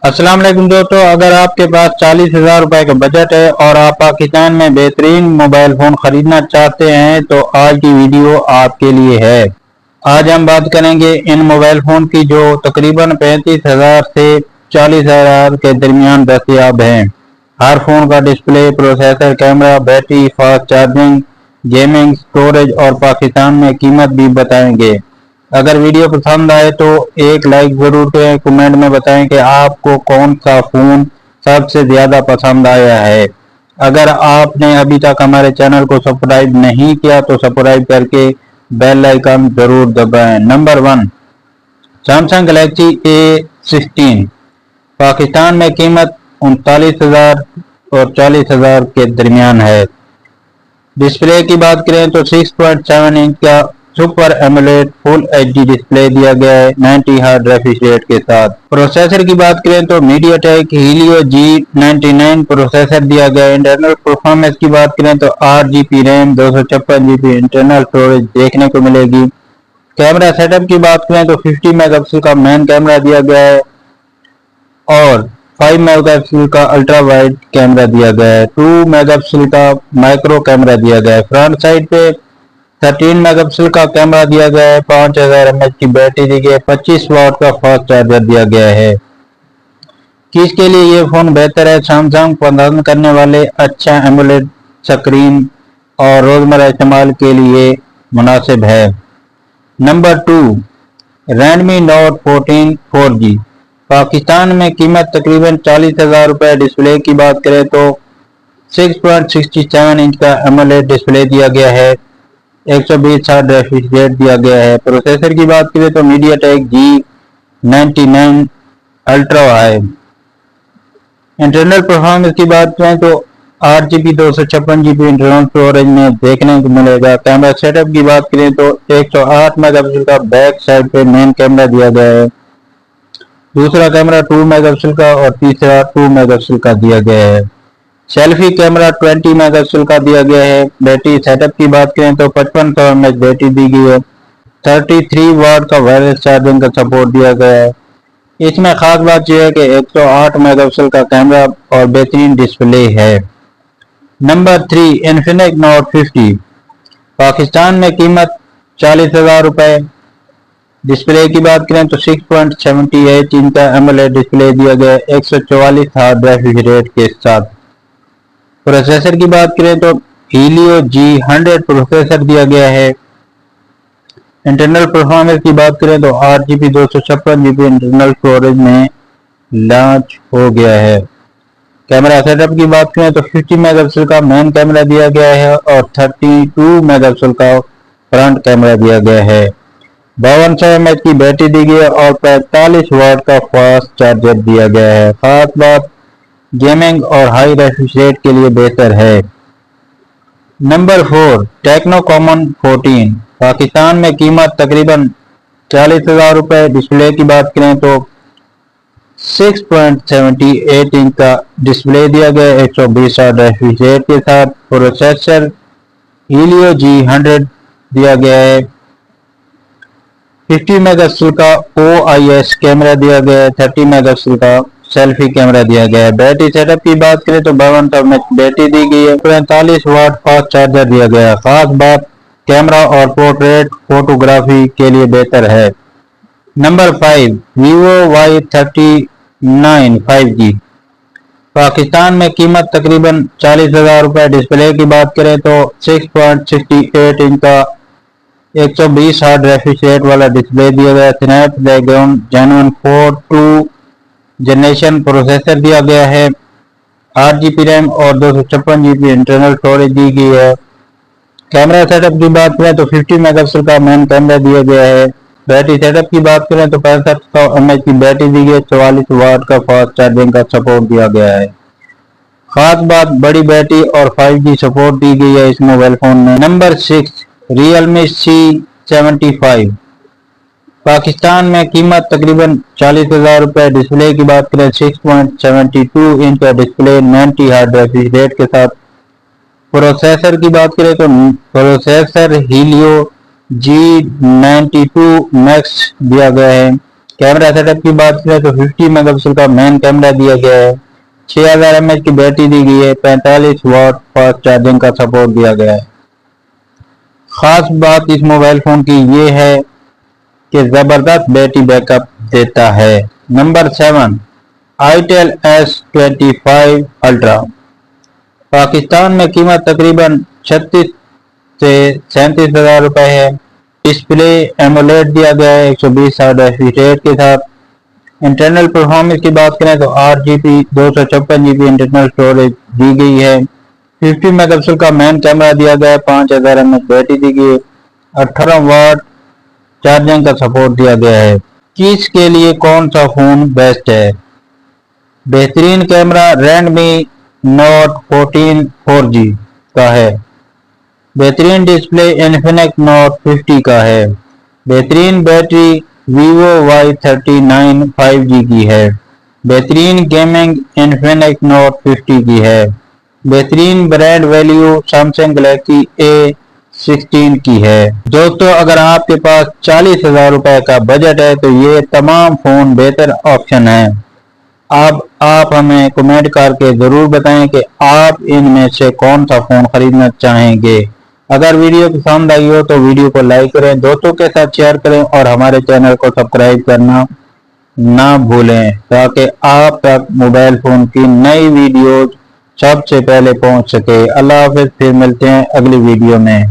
अस्सलाम वालेकुम दोस्तों, अगर आपके पास 40,000 रुपए का बजट है और आप पाकिस्तान में बेहतरीन मोबाइल फ़ोन ख़रीदना चाहते हैं तो आज की वीडियो आपके लिए है। आज हम बात करेंगे इन मोबाइल फ़ोन की जो तकरीबन 35,000 से 40,000 के दरमियान दस्तयाब हैं। हर फ़ोन का display, processor, camera, battery, fast charging, gaming, storage और पाकिस्तान में कीमत भी बताएंगे। अगर वीडियो पसंद आए तो एक लाइक ज़रूर करें। कमेंट में बताएं कि आपको कौन सा फ़ोन सबसे ज़्यादा पसंद आया है। अगर आपने अभी तक हमारे चैनल को सब्सक्राइब नहीं किया तो सब्सक्राइब करके बेल आइकन ज़रूर दबाएं। Number 1, Samsung Galaxy A16। Pakistan में कीमत 39,000 और 40,000 के दरमियान है। डिस्प्ले की बात करें तो 6.7 इंच का super AMOLED full HD display दिया गया है 90 हर्ट्ज रिफ्रेश रेट के साथ। प्रोसेसर की बात करें तो मीडियाटेक हीलियो G99 प्रोसेसर दिया गया है। इंटरनल परफॉर्मेंस की बात करें तो 8 GB RAM, 256 GB internal storage देखने को मिलेगी। कैमरा सेटअप की बात करें तो 50 मेगापिक्सल का मेन कैमरा दिया गया है और 5 मेगापिक्सल का अल्ट्रा वाइड कैमरा दिया गया है। 2 मेगापिक्सल का माइक्रो कैमरा दिया गया है। फ्रंट साइड पे 13 मेगापिक्सल का कैमरा दिया गया है। 5000 mAh की बैटरी दी गई है। 25 वाट का फास्ट चार्जर दिया गया है। किसके लिए ये फोन बेहतर है? सैमसंग पसंद करने वाले अच्छा एमोलेड स्क्रीन और रोजमर्रा इस्तेमाल के लिए मुनासिब है। Number 2, Redmi Note 14 4G। Pakistan में कीमत तकरीबन 40,000 रुपए। डिस्प्ले की बात करें तो 6.67 इंच का एमोलेड डिस्प्ले दिया गया है। 120 हर्ट्ज रिफ्रेश रेट दिया गया है। प्रोसेसर की बात करें तो मीडियाटेक G99 अल्ट्रा है। इंटरनल परफॉर्मेंस की बात करें तो 8 GB 256 GB इंटरनल स्टोरेज में देखने को मिलेगा। कैमरा सेटअप की बात करें तो 108 मेगापिक्सल का बैक साइड पे मेन कैमरा दिया गया है। दूसरा कैमरा 2 मेगापिक्सल का और तीसरा 2 मेगापिक्सल का दिया गया है। सेल्फी कैमरा 20 मेगापिक्सल का दिया गया है। बैटरी सेटअप की बात करें तो 5500 mAh बैटरी दी गई है। 33 वाट का वायरलेस चार्जिंग का सपोर्ट दिया गया है। इसमें खास बात यह है कि 108 मेगापिक्सल का कैमरा और बेहतरीन डिस्प्ले है। Number 3, Infinix note 50। पाकिस्तान में कीमत 40,000 रुपए। डिस्प्ले की बात करें तो 6.78 इंच का एमोलेड डिस्प्ले दिया गया है 144 हर्ट्ज रिफ्रेश रेट के साथ। प्रोसेसर की बात करें तो हीलियो G100 प्रोसेसर दिया गया है। इंटरनल परफॉर्मेंस की बात करें तो 8 GB 256 GB इंटरनल स्टोरेज में लॉन्च हो गया है। कैमरा सेटअप की बात करें तो 50 मेगापिक्सल का मेन कैमरा दिया गया है और 32 मेगापिक्सल का फ्रंट कैमरा दिया गया है। 5200 mAh की बैटरी दी गई है और 45 वाट का फास्ट चार्जर दिया गया है। खास बात गेमिंग और हाई रिफ्रेश रेट के लिए बेहतर है। Number 4, techno common 14। पाकिस्तान में कीमत तकरीबन 40,000 रुपए। डिस्प्ले की बात करें तो 6.78 इंच का डिस्प्ले दिया गया है 120 हर्ट्ज रिफ्रेश रेट के साथ। प्रोसेसर हीलियो G100 दिया गया है। 50 मेगापिक्सल का OIS कैमरा दिया गया है। 30 मेगापिक्सल का सेल्फी कैमरा दिया गया है। बैटरी सेटअप की बात करें तो 5200 mAh बैटरी दी गई है। 45 वाट फास्ट चार्जर दिया गया है। खास बात कैमरा और पोर्ट्रेट फोटोग्राफी के लिए बेहतर है। Number 5, Vivo Y39 5G। Pakistan में कीमत तकरीबन 40,000 रुपए। डिस्प्ले की बात करें तो 6.68 इंच का 120 हर्ट्ज रिफ्रेश रेट वाला डिस्प्ले दिया गया है। स्नैपड्रैगन जेन्युइन 42 जनरेशन प्रोसेसर दिया गया है। 8 GB रैम और 256 GB इंटरनल स्टोरेज दी गई है। कैमरा सेटअप की बात करें तो 50 मेगापिक्सल का मेन कैमरा दिया गया है। बैटरी सेटअप की बात करें तो 6500 mAh की बैटरी दी गई है। 44 वाट का फास्ट चार्जिंग का सपोर्ट दिया गया है। खास बात बड़ी बैटरी और 5G सपोर्ट दी गई है इस मोबाइल फोन में। Number 6, Realme C75। पाकिस्तान में कीमत तकरीबन 40,000 रुपए। डिस्प्ले की बात करें 6.72 इंच का डिस्प्ले 90 हर्ट्ज रिफ्रेश रेट के साथ। प्रोसेसर की बात करें तो प्रोसेसर हीलियो G92 मैक्स दिया गया है। कैमरा सेटअप की बात करें तो 50 मेगापिक्सल का मेन कैमरा दिया गया है, 6000 mAh की बैटरी दी गई है, 45 वाट फास्ट चार्जिंग का सपोर्ट दिया गया है। खास बात इस मोबाइल फोन की ये है कि जबरदस्त बैटरी बैकअप देता है। Number 7 itel S25 ultra. Pakistan में कीमत तकरीबन 36 से 37,000 रुपए है। डिस्प्ले एमोलेड दिया गया है 120 Hz रेट के साथ। इंटरनल परफॉर्मेंस की बात करें तो 8GB 256GB इंटरनल स्टोरेज दी गई है। 50 मेगापिक्सल का मेन कैमरा दिया गया है, 5000 mAh बैटरी दी गई है, 18 वाट चार्जिंग का सपोर्ट दिया गया है। किस के लिए कौन सा फोन बेस्ट है? बेहतरीन कैमरा Redmi Note 14 4G का है। बेहतरीन डिस्प्ले Infinix Note 50 का है। बेहतरीन बैटरी Vivo Y39 5G की है। बेहतरीन गेमिंग Infinix Note 50 की है। बेहतरीन brand value Samsung Galaxy A16 की है। दोस्तों, अगर आपके पास 40,000 रुपए का बजट है तो ये तमाम फोन बेहतर ऑप्शन है। अब आप हमें कमेंट करके जरूर बताएं कि आप इनमें से कौन सा फोन खरीदना चाहेंगे। अगर वीडियो पसंद आई हो तो वीडियो को लाइक करें, दोस्तों के साथ शेयर करें और हमारे चैनल को सब्सक्राइब करना ना भूलें ताकि आप तक मोबाइल फोन की नई वीडियोज सबसे पहले पहुंच सके। अल्लाह हाफिज, फिर मिलते हैं अगली वीडियो में।